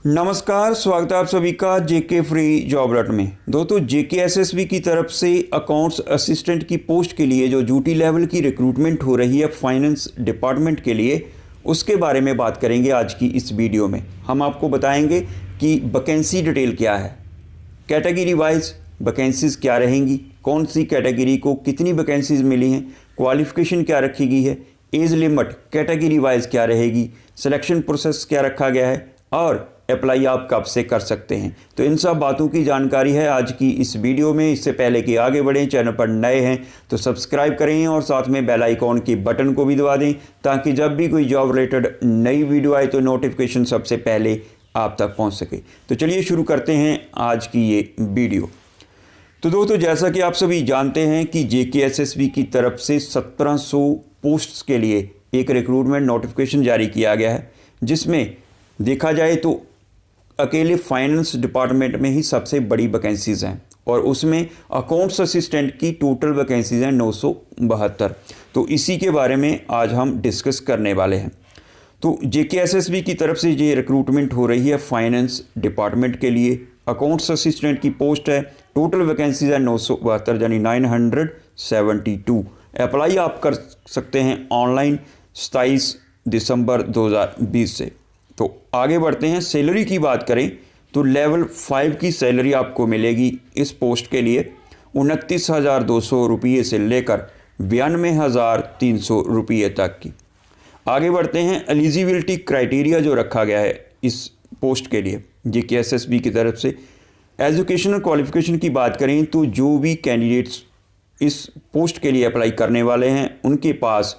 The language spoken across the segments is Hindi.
नमस्कार, स्वागत है आप सभी का जेके फ्री जॉब अलर्ट में। दोस्तों, जेके एसएसबी की तरफ से अकाउंट्स असिस्टेंट की पोस्ट के लिए जो ड्यूटी लेवल की रिक्रूटमेंट हो रही है फाइनेंस डिपार्टमेंट के लिए, उसके बारे में बात करेंगे आज की इस वीडियो में। हम आपको बताएंगे कि वैकेंसी डिटेल क्या है, कैटेगरी वाइज वैकेंसीज़ क्या रहेंगी, कौन सी कैटेगरी को कितनी वैकेंसीज़ मिली हैं, क्वालिफ़िकेशन क्या रखी गई है, एज लिमिट कैटेगरी वाइज क्या रहेगी, सिलेक्शन प्रोसेस क्या रखा गया है और अप्लाई आप कब से कर सकते हैं। तो इन सब बातों की जानकारी है आज की इस वीडियो में। इससे पहले कि आगे बढ़ें, चैनल पर नए हैं तो सब्सक्राइब करें और साथ में बेल आइकॉन के बटन को भी दबा दें, ताकि जब भी कोई जॉब रिलेटेड नई वीडियो आए तो नोटिफिकेशन सबसे पहले आप तक पहुंच सके। तो चलिए शुरू करते हैं आज की ये वीडियो। तो दोस्तों, जैसा कि आप सभी जानते हैं कि जेकेएसएसबी की तरफ से 1700 पोस्ट्स के लिए एक रिक्रूटमेंट नोटिफिकेशन जारी किया गया है, जिसमें देखा जाए तो अकेले फाइनेंस डिपार्टमेंट में ही सबसे बड़ी वैकेंसीज़ हैं और उसमें अकाउंट्स असिस्टेंट की टोटल वैकेंसीज़ हैं 972। तो इसी के बारे में आज हम डिस्कस करने वाले हैं। तो जेकेएसएसबी की तरफ से ये रिक्रूटमेंट हो रही है फाइनेंस डिपार्टमेंट के लिए। अकाउंट्स असिस्टेंट की पोस्ट है, टोटल वैकेंसीज है 972 यानी 972। अप्लाई आप कर सकते हैं ऑनलाइन 27 दिसंबर 2020 से। तो आगे बढ़ते हैं। सैलरी की बात करें तो लेवल 5 की सैलरी आपको मिलेगी इस पोस्ट के लिए 29,200 रुपये से लेकर 92,300 रुपये तक की। आगे बढ़ते हैं। एलिजिबिलिटी क्राइटेरिया जो रखा गया है इस पोस्ट के लिए जेकेएसएसबी की तरफ से, एजुकेशनल क्वालिफिकेशन की बात करें तो जो भी कैंडिडेट्स इस पोस्ट के लिए अप्लाई करने वाले हैं उनके पास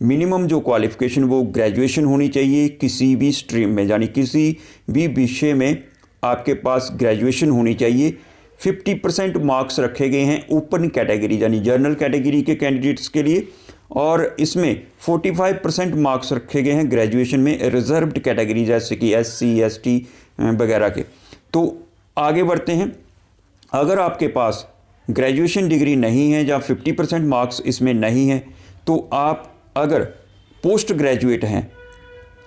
मिनिमम जो क्वालिफ़िकेशन वो ग्रेजुएशन होनी चाहिए किसी भी स्ट्रीम में, यानी किसी भी विषय में आपके पास ग्रेजुएशन होनी चाहिए। 50% मार्क्स रखे गए हैं ओपन कैटेगरी यानी जनरल कैटेगरी के कैंडिडेट्स के लिए, और इसमें 45% मार्क्स रखे गए हैं ग्रेजुएशन में रिजर्व्ड कैटेगरी जैसे कि SC ST वगैरह के। तो आगे बढ़ते हैं। अगर आपके पास ग्रेजुएशन डिग्री नहीं है या 50% मार्क्स इसमें नहीं है, तो आप अगर पोस्ट ग्रेजुएट हैं,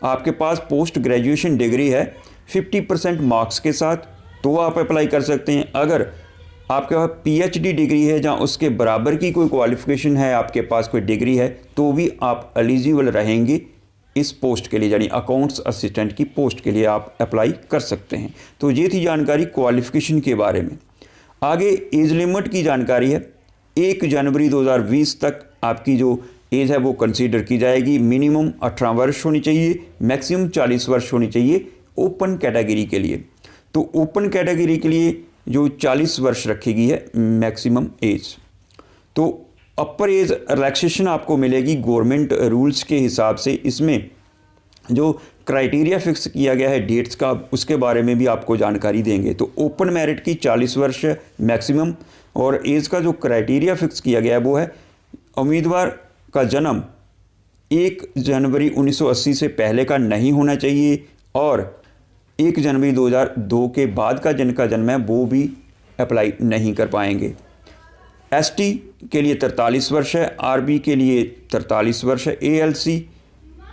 आपके पास पोस्ट ग्रेजुएशन डिग्री है 50% मार्क्स के साथ, तो आप अप्लाई कर सकते हैं। अगर आपके पास PhD डिग्री है या उसके बराबर की कोई क्वालिफ़िकेशन है, आपके पास कोई डिग्री है, तो भी आप एलिजिबल रहेंगे इस पोस्ट के लिए, यानी अकाउंट्स असिस्टेंट की पोस्ट के लिए आप अप्लाई कर सकते हैं। तो ये थी जानकारी क्वालिफ़िकेशन के बारे में। आगे एज लिमिट की जानकारी है। 1 जनवरी 2020 तक आपकी जो एज है वो कंसीडर की जाएगी। मिनिमम 18 वर्ष होनी चाहिए, मैक्सिमम 40 वर्ष होनी चाहिए ओपन कैटेगरी के लिए। तो ओपन कैटेगरी के लिए जो 40 वर्ष रखी गई है मैक्सिमम एज। तो अपर एज रिलैक्सेशन आपको मिलेगी गवर्नमेंट रूल्स के हिसाब से। इसमें जो क्राइटेरिया फिक्स किया गया है डेट्स का, उसके बारे में भी आपको जानकारी देंगे। तो ओपन मेरिट की 40 वर्ष मैक्सिमम, और एज का जो क्राइटेरिया फिक्स किया गया है वो है उम्मीदवार का जन्म 1 जनवरी 1980 से पहले का नहीं होना चाहिए, और 1 जनवरी 2002 के बाद का जिनका जन्म है वो भी अप्लाई नहीं कर पाएंगे। ST के लिए 43 वर्ष है, RB के लिए 43 वर्ष है, ALC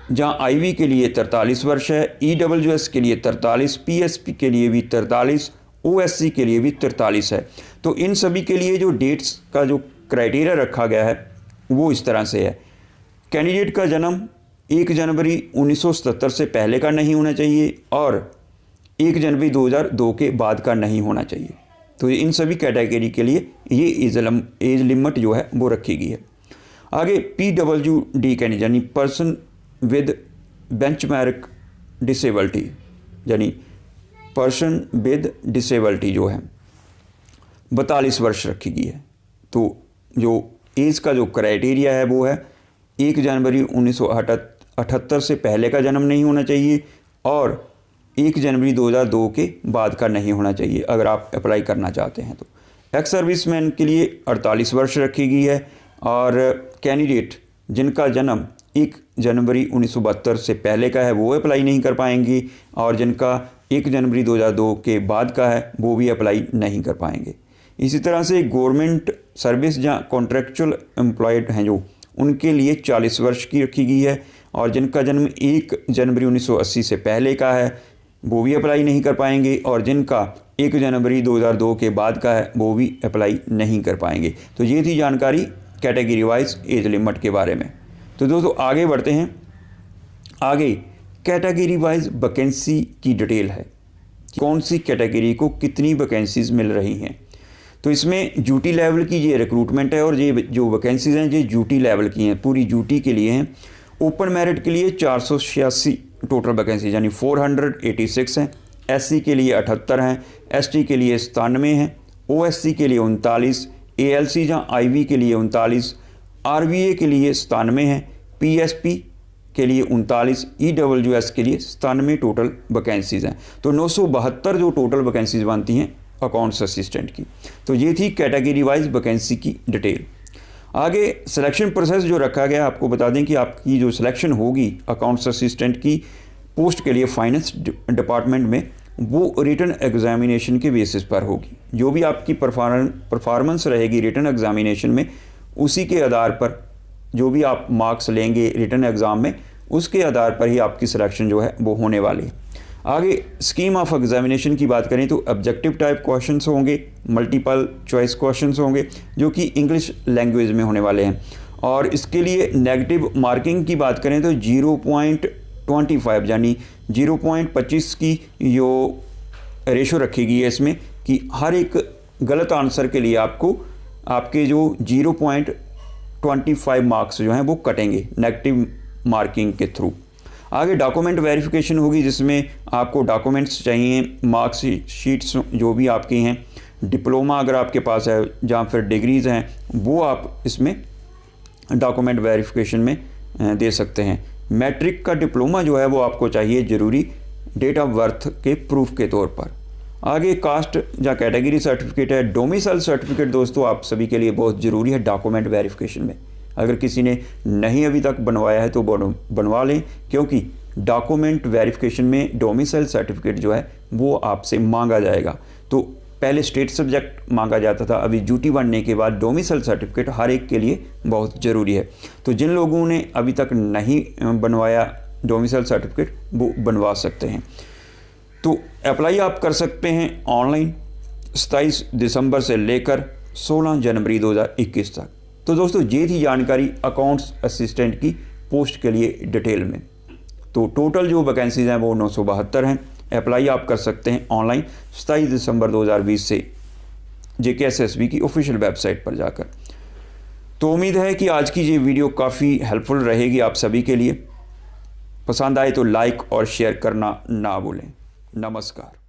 जहाँ IV के लिए 43 वर्ष है, EWS के लिए 43, PSP के लिए भी 43, OSC के लिए भी 43 है। तो इन सभी के लिए जो डेट्स का जो क्राइटेरिया रखा गया है वो इस तरह से है। कैंडिडेट का जन्म 1 जनवरी 1977 से पहले का नहीं होना चाहिए और 1 जनवरी 2002 के बाद का नहीं होना चाहिए। तो इन सभी कैटेगरी के लिए ये एज लिमिट जो है वो रखी गई है। आगे PWD कैंडिडेट यानी पर्सन विद बेंचमार्क डिसेबिलिटी, यानी पर्सन विद डिसेबिलिटी जो है 42 वर्ष रखी गई है। तो जो एज का जो क्राइटेरिया है वो है 1 जनवरी 1978 से पहले का जन्म नहीं होना चाहिए और 1 जनवरी 2002 के बाद का नहीं होना चाहिए अगर आप अप्लाई करना चाहते हैं। तो एक्स सर्विसमैन के लिए 48 वर्ष रखी गई है, और कैंडिडेट जिनका जन्म 1 जनवरी 1972 से पहले का है वो अप्लाई नहीं कर पाएंगे, और जिनका 1 जनवरी 2002 के बाद का है वो भी अप्लाई नहीं कर पाएंगे। इसी तरह से गवर्नमेंट सर्विस जहाँ कॉन्ट्रेक्चुअल एम्प्लॉयड हैं जो, उनके लिए 40 वर्ष की रखी गई है, और जिनका जन्म 1 जनवरी 1980 से पहले का है वो भी अप्लाई नहीं कर पाएंगे, और जिनका 1 जनवरी 2002 के बाद का है वो भी अप्लाई नहीं कर पाएंगे। तो ये थी जानकारी कैटेगरी वाइज एज लिमिट के बारे में। तो दोस्तों आगे बढ़ते हैं। आगे कैटेगरी वाइज वैकेंसी की डिटेल है, कौन सी कैटेगरी को कितनी वैकेंसीज़ मिल रही हैं। तो इसमें ड्यूटी लेवल की ये रिक्रूटमेंट है, और ये जो वैकेंसीज़ हैं ये ड्यूटी लेवल की हैं, पूरी ड्यूटी के लिए हैं। ओपन मेरिट के लिए 486 टोटल वैकेंसी यानी 486 हैं। एससी के लिए 78 हैं, एसटी के लिए 97 हैं, ओएससी के लिए 39, एएलसी या आईवी के लिए 39, आरवीए के लिए 97 हैं, पीएसपी के लिए 39, ईडब्ल्यूएस के लिए 97 टोटल वैकेंसीज़ हैं। तो 972 जो टोटल वैकेंसीज़ बनती हैं अकाउंट्स असिस्टेंट की। तो ये थी कैटेगरी वाइज वैकेंसी की डिटेल। आगे सिलेक्शन प्रोसेस जो रखा गया, आपको बता दें कि आपकी जो सिलेक्शन होगी अकाउंट्स असिस्टेंट की पोस्ट के लिए फाइनेंस डिपार्टमेंट में, वो रिटन एग्जामिनेशन के बेसिस पर होगी। जो भी आपकी परफॉर्मेंस रहेगी रिटन एग्जामिनेशन में, उसी के आधार पर जो भी आप मार्क्स लेंगे रिटन एग्ज़ाम में, उसके आधार पर ही आपकी सिलेक्शन जो है वो होने वाली है। आगे स्कीम ऑफ एग्जामिनेशन की बात करें तो ऑब्जेक्टिव टाइप क्वेश्चंस होंगे, मल्टीपल चॉइस क्वेश्चंस होंगे जो कि इंग्लिश लैंग्वेज में होने वाले हैं। और इसके लिए नेगेटिव मार्किंग की बात करें तो 0.25 यानी 0.25 की जो रेशो रखी गई है इसमें, कि हर एक गलत आंसर के लिए आपको आपके जो 0.25 मार्क्स जो हैं वो कटेंगे नेगेटिव मार्किंग के थ्रू। आगे डॉक्यूमेंट वेरिफिकेशन होगी, जिसमें आपको डॉक्यूमेंट्स चाहिए, मार्क्स शीट्स जो भी आपकी हैं, डिप्लोमा अगर आपके पास है या फिर डिग्रीज़ हैं, वो आप इसमें डॉक्यूमेंट वेरिफिकेशन में दे सकते हैं। मैट्रिक का डिप्लोमा जो है वो आपको चाहिए ज़रूरी डेट ऑफ बर्थ के प्रूफ के तौर पर। आगे कास्ट या कैटेगरी सर्टिफिकेट है। डोमिसाइल सर्टिफिकेट दोस्तों आप सभी के लिए बहुत ज़रूरी है डॉक्यूमेंट वेरिफिकेशन में। अगर किसी ने नहीं अभी तक बनवाया है तो बनवा लें, क्योंकि डॉक्यूमेंट वेरिफिकेशन में डोमिसाइल सर्टिफिकेट जो है वो आपसे मांगा जाएगा। तो पहले स्टेट सब्जेक्ट मांगा जाता था, अभी ड्यूटी बनने के बाद डोमिसाइल सर्टिफिकेट हर एक के लिए बहुत ज़रूरी है। तो जिन लोगों ने अभी तक नहीं बनवाया डोमिसाइल सर्टिफिकेट वो बनवा सकते हैं। तो अप्लाई आप कर सकते हैं ऑनलाइन 27 दिसंबर से लेकर 16 जनवरी 2021 तक। तो दोस्तों ये थी जानकारी अकाउंट्स असिस्टेंट की पोस्ट के लिए डिटेल में। तो टोटल जो वैकेंसीज़ हैं वो 972 हैं। अप्लाई आप कर सकते हैं ऑनलाइन 27 दिसंबर 2020 से JKSSB की ऑफिशियल वेबसाइट पर जाकर। तो उम्मीद है कि आज की ये वीडियो काफ़ी हेल्पफुल रहेगी आप सभी के लिए। पसंद आए तो लाइक और शेयर करना ना भूलें। नमस्कार।